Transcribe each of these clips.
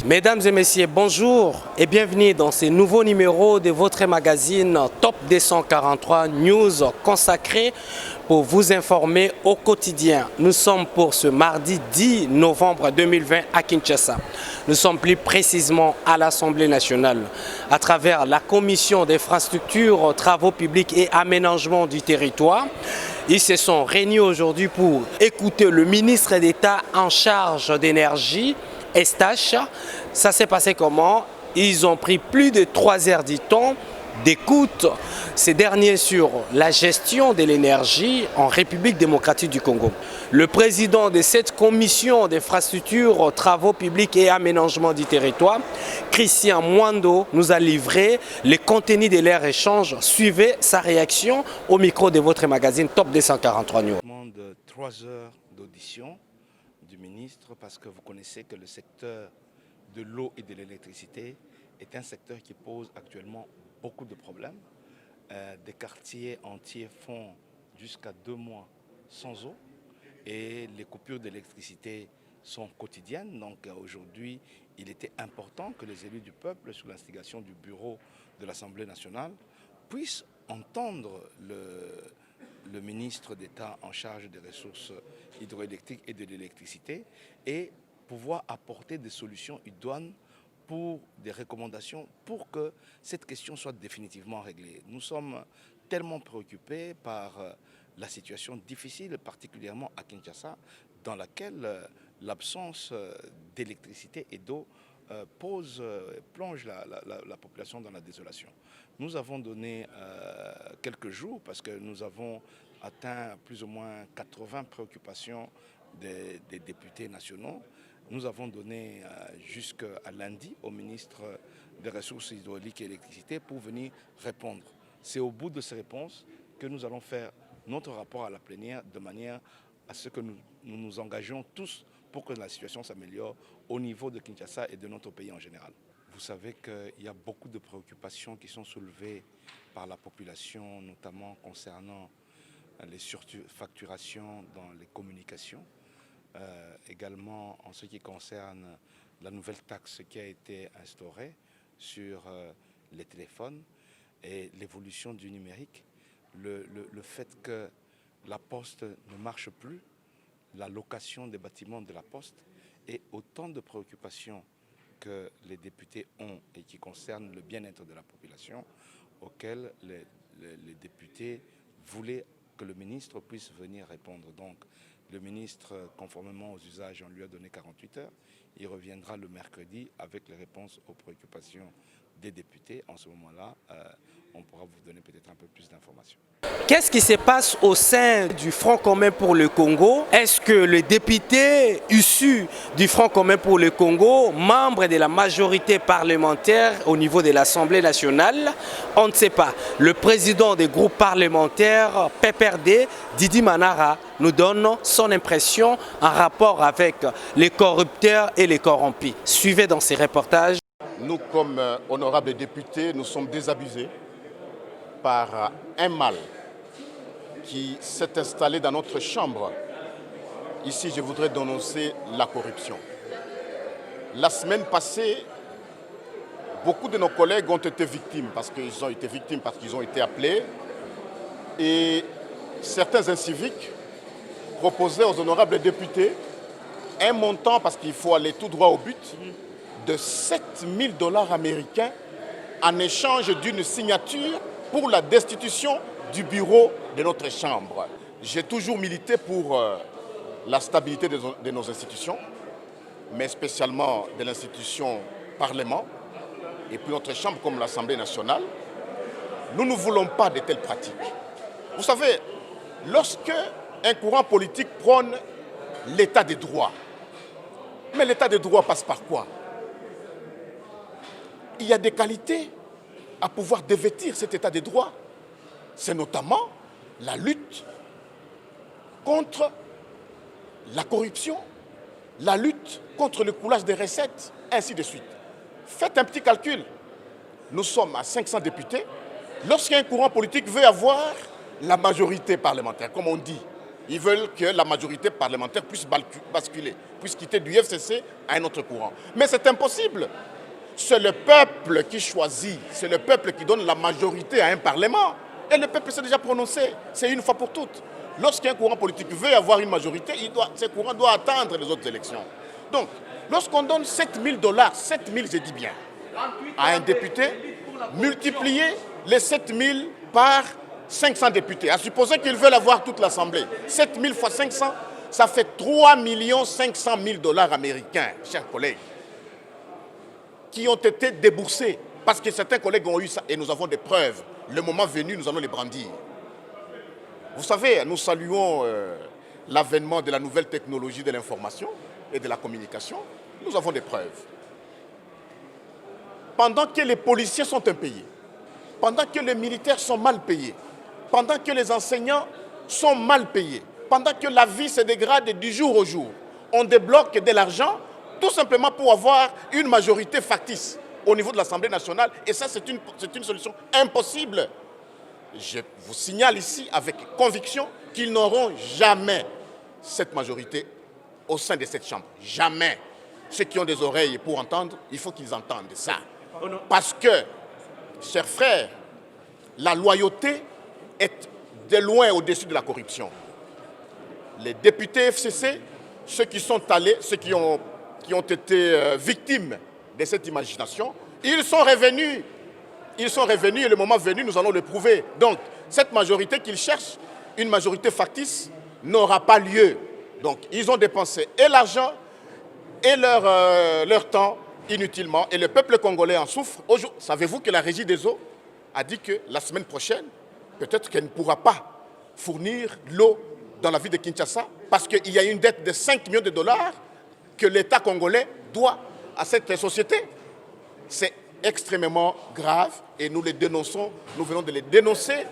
Mesdames et messieurs, bonjour et bienvenue dans ce nouveau numéro de votre magazine Top 243 News consacré pour vous informer au quotidien. Nous sommes pour ce mardi 10 novembre 2020 à Kinshasa. Nous sommes plus précisément à l'Assemblée nationale à travers la Commission d'infrastructures, travaux publics et aménagement du territoire. Ils se sont réunis aujourd'hui pour écouter le ministre d'État en charge d'énergie, Eustache. Ça s'est passé comment? Ils ont pris plus de 3 heures du temps d'écoute, ces derniers sur la gestion de l'énergie en République démocratique du Congo. Le président de cette commission d'infrastructures, travaux publics et aménagement du territoire, Christian Mwando, nous a livré le contenu de leur échange. Suivez sa réaction au micro de votre magazine Top 243 News. Je demande 3 heures d'audition du ministre parce que vous connaissez que le secteur de l'eau et de l'électricité est un secteur qui pose actuellement beaucoup de problèmes. Des quartiers entiers font jusqu'à 2 mois sans eau et les coupures d'électricité sont quotidiennes. Donc aujourd'hui, il était important que les élus du peuple, sous l'instigation du bureau de l'Assemblée nationale, puissent entendre le ministre d'État en charge des ressources hydroélectriques et de l'électricité et pouvoir apporter des solutions idoines pour des recommandations pour que cette question soit définitivement réglée. Nous sommes tellement préoccupés par la situation difficile, particulièrement à Kinshasa, dans laquelle l'absence d'électricité et d'eau plonge la population dans la désolation. Nous avons donné quelques jours parce que nous avons atteint plus ou moins 80 préoccupations des députés nationaux. Nous avons donné jusqu'à lundi au ministre des Ressources hydrauliques et électricité pour venir répondre. C'est au bout de ces réponses que nous allons faire notre rapport à la plénière de manière à ce que nous nous engagions tous pour que la situation s'améliore au niveau de Kinshasa et de notre pays en général. Vous savez qu'il y a beaucoup de préoccupations qui sont soulevées par la population, notamment concernant les surfacturations dans les communications. Également en ce qui concerne la nouvelle taxe qui a été instaurée sur les téléphones et l'évolution du numérique, le fait que la poste ne marche plus, la location des bâtiments de la poste et autant de préoccupations que les députés ont et qui concernent le bien-être de la population auxquelles les députés voulaient que le ministre puisse venir répondre. Donc, le ministre, conformément aux usages, on lui a donné 48 heures. Il reviendra le mercredi avec les réponses aux préoccupations des députés. En ce moment-là, on pourra vous donner peut-être un peu plus d'informations. Qu'est-ce qui se passe au sein du Front commun pour le Congo? Est-ce que les députés issus du Front commun pour le Congo, membres de la majorité parlementaire au niveau de l'Assemblée nationale, on ne sait pas. Le président des groupes parlementaires, PPRD, Didi Manara, nous donne son impression en rapport avec les corrupteurs et les corrompus. Suivez dans ces reportages. Nous, comme honorables députés, nous sommes désabusés par un mal qui s'est installé dans notre chambre. Ici, je voudrais dénoncer la corruption. La semaine passée, beaucoup de nos collègues ont été victimes parce qu'ils ont été appelés. Et certains inciviques proposaient aux honorables députés un montant, parce qu'il faut aller tout droit au but, de 7 000 $ américains en échange d'une signature pour la destitution du bureau de notre Chambre. J'ai toujours milité pour la stabilité de nos institutions, mais spécialement de l'institution Parlement et puis notre Chambre comme l'Assemblée nationale. Nous ne voulons pas de telles pratiques. Vous savez, lorsque un courant politique prône l'état de droit, mais l'état de droit passe par quoi? Il y a des qualités à pouvoir dévêtir cet état de droit. C'est notamment la lutte contre la corruption, la lutte contre le coulage des recettes, ainsi de suite. Faites un petit calcul. Nous sommes à 500 députés. Lorsqu'un courant politique veut avoir la majorité parlementaire, comme on dit, Ils veulent que la majorité parlementaire puisse basculer, puisse quitter du FCC à un autre courant. Mais c'est impossible. C'est le peuple qui choisit, c'est le peuple qui donne la majorité à un parlement. Et le peuple s'est déjà prononcé, c'est une fois pour toutes. Lorsqu'un courant politique veut avoir une majorité, ce courant doit attendre les autres élections. Donc, lorsqu'on donne 7 000 $, 7 000, je dis bien, à un député, multiplier les 7 000 par 500 députés, à supposer qu'ils veulent avoir toute l'Assemblée. 7 000 fois 500, ça fait 3 500 000 $ américains, chers collègues, qui ont été déboursés. Parce que certains collègues ont eu ça et nous avons des preuves. Le moment venu, nous allons les brandir. Vous savez, nous saluons l'avènement de la nouvelle technologie de l'information et de la communication. Nous avons des preuves. Pendant que les policiers sont impayés, pendant que les militaires sont mal payés, pendant que les enseignants sont mal payés, pendant que la vie se dégrade du jour au jour, on débloque de l'argent tout simplement pour avoir une majorité factice au niveau de l'Assemblée nationale. Et ça, c'est une solution impossible. Je vous signale ici avec conviction qu'ils n'auront jamais cette majorité au sein de cette chambre. Jamais. Ceux qui ont des oreilles pour entendre, il faut qu'ils entendent ça. Parce que, chers frères, la loyauté est de loin au-dessus de la corruption. Les députés FCC, ceux qui sont allés, ceux qui ont été victimes de cette imagination, ils sont revenus. Ils sont revenus et le moment venu, nous allons le prouver. Donc, cette majorité qu'ils cherchent, une majorité factice, n'aura pas lieu. Donc, ils ont dépensé et l'argent et leur temps inutilement. Et le peuple congolais en souffre. Savez-vous que la Régie des eaux a dit que la semaine prochaine, peut-être qu'elle ne pourra pas fournir l'eau dans la ville de Kinshasa parce qu'il y a une dette de 5 millions de $ que l'État congolais doit à cette société. C'est extrêmement grave et nous les dénonçons, nous venons de les dénoncer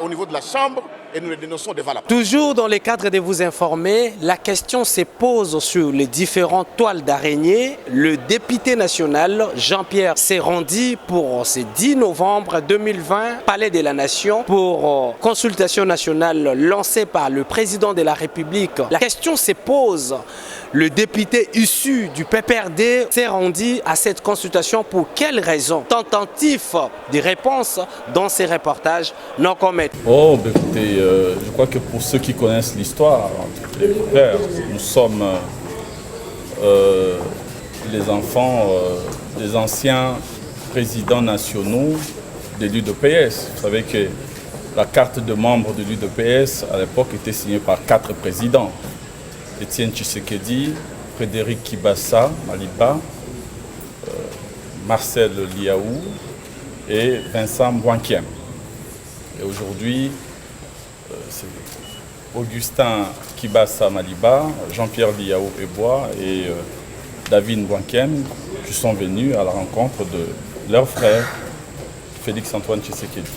au niveau de la Chambre et nous les dénonçons devant la presse. Toujours dans le cadre de vous informer, la question se pose sur les différentes toiles d'araignée. Le député national Jean-Pierre s'est rendu pour ce 10 novembre 2020, Palais de la Nation, pour consultation nationale lancée par le président de la République. La question se pose. Le député issu du PPRD s'est rendu à cette consultation pour quelles raisons? Tentative de réponse dans ces reportages non commettés. Oh, ben écoutez, je crois que pour ceux qui connaissent l'histoire, les frères, nous sommes les enfants des anciens présidents nationaux de l'UDPS. Vous savez que la carte de membre de l'UDPS à l'époque était signée par 4 présidents. Étienne Tshisekedi, Frédéric Kibassa, Maliba, Marcel Liaou et Vincent Mbouankiem. Et aujourd'hui, c'est Augustin Kibassa Maliba, Jean-Pierre Liaou Ebois et David Mbouankiem qui sont venus à la rencontre de leur frère, Félix-Antoine Tshisekedi.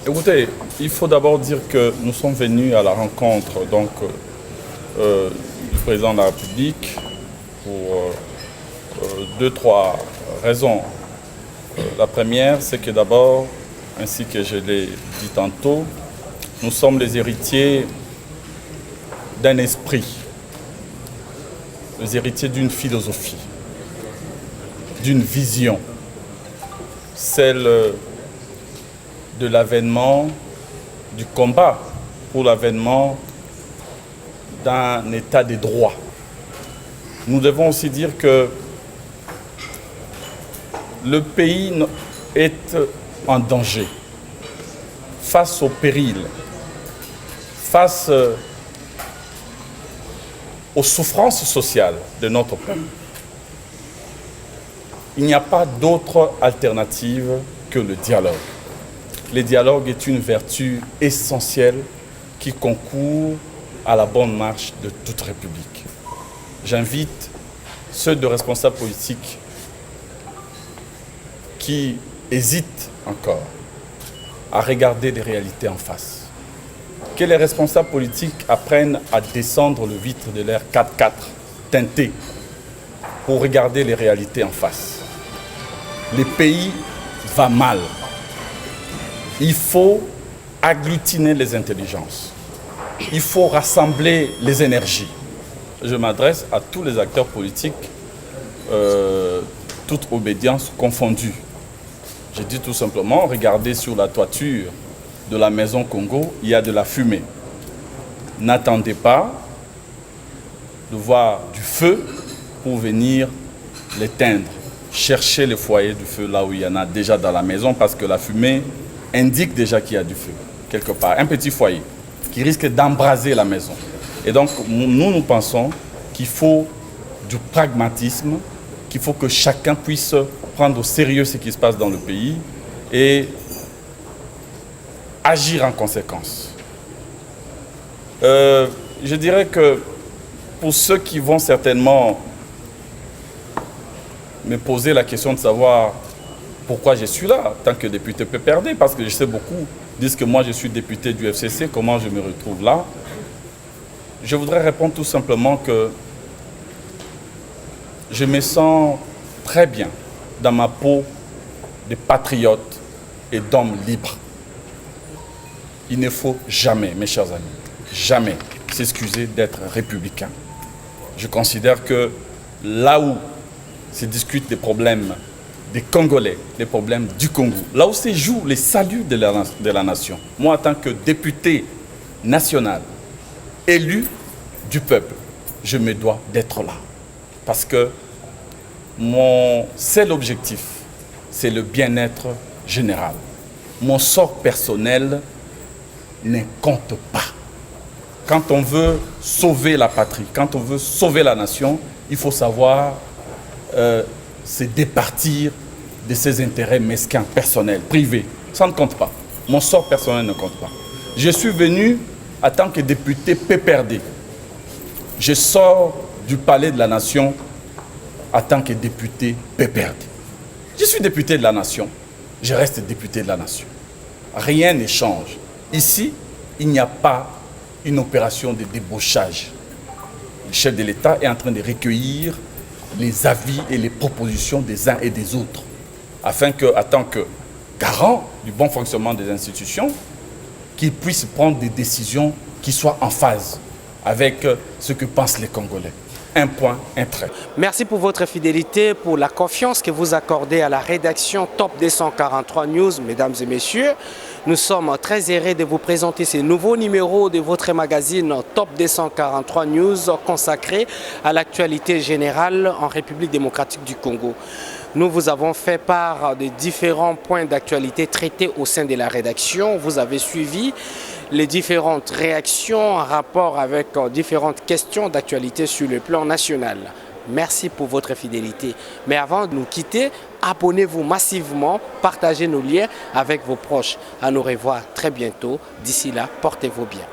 Écoutez, il faut d'abord dire que nous sommes venus à la rencontre du président de la République pour 2-3 raisons. La première, c'est que d'abord, ainsi que je l'ai dit tantôt, nous sommes les héritiers d'un esprit, les héritiers d'une philosophie, d'une vision, celle de l'avènement, du combat pour l'avènement d'un état de droit. Nous devons aussi dire que le pays est en danger face au péril, face aux souffrances sociales de notre peuple. Il n'y a pas d'autre alternative que le dialogue. Le dialogue est une vertu essentielle qui concourt à la bonne marche de toute république. J'invite ceux de responsables politiques qui hésitent encore à regarder les réalités en face. Que les responsables politiques apprennent à descendre le vitre de leur 4x4 teinté pour regarder les réalités en face. Le pays va mal. Il faut agglutiner les intelligences. il faut rassembler les énergies. Je m'adresse à tous les acteurs politiques, toute obédience confondue. Je dis tout simplement, regardez sur la toiture de la maison Congo, il y a de la fumée. N'attendez pas de voir du feu pour venir l'éteindre. Cherchez le foyer du feu là où il y en a déjà dans la maison parce que la fumée indique déjà qu'il y a du feu quelque part. Un petit foyer qui risque d'embraser la maison. Et donc nous pensons qu'il faut du pragmatisme, qu'il faut que chacun puisse prendre au sérieux ce qui se passe dans le pays et agir en conséquence. Je dirais que pour ceux qui vont certainement me poser la question de savoir pourquoi je suis là en tant que député PPRD, parce que je sais beaucoup disent que moi je suis député du FCC, comment je me retrouve là. Je voudrais répondre tout simplement que je me sens très bien dans ma peau de patriote et d'homme libre. Il ne faut jamais, mes chers amis, jamais s'excuser d'être républicain. Je considère que là où se discutent des problèmes des Congolais, les problèmes du Congo, là où se joue les saluts de la nation, moi en tant que député national, élu du peuple, je me dois d'être là. Parce que mon seul objectif, c'est le bien-être général. Mon sort personnel ne compte pas. Quand on veut sauver la patrie, quand on veut sauver la nation, il faut savoir se départir de ses intérêts mesquins, personnels, privés. Ça ne compte pas. Mon sort personnel ne compte pas. Je suis venu en tant que député PPRD. Je sors du palais de la nation en tant que député PPRD. Je suis député de la nation. Je reste député de la nation. Rien ne change. Ici, il n'y a pas une opération de débauchage. Le chef de l'État est en train de recueillir les avis et les propositions des uns et des autres, afin que, en tant que garant du bon fonctionnement des institutions, qu'ils puissent prendre des décisions qui soient en phase avec ce que pensent les Congolais. Un point, un trait. Merci pour votre fidélité, pour la confiance que vous accordez à la rédaction Top 243 News, mesdames et messieurs. Nous sommes très heureux de vous présenter ces nouveaux numéros de votre magazine Top 243 News consacré à l'actualité générale en République démocratique du Congo. Nous vous avons fait part de différents points d'actualité traités au sein de la rédaction. Vous avez suivi les différentes réactions en rapport avec différentes questions d'actualité sur le plan national. Merci pour votre fidélité. Mais avant de nous quitter, abonnez-vous massivement, partagez nos liens avec vos proches. À nous revoir très bientôt. D'ici là, portez-vous bien.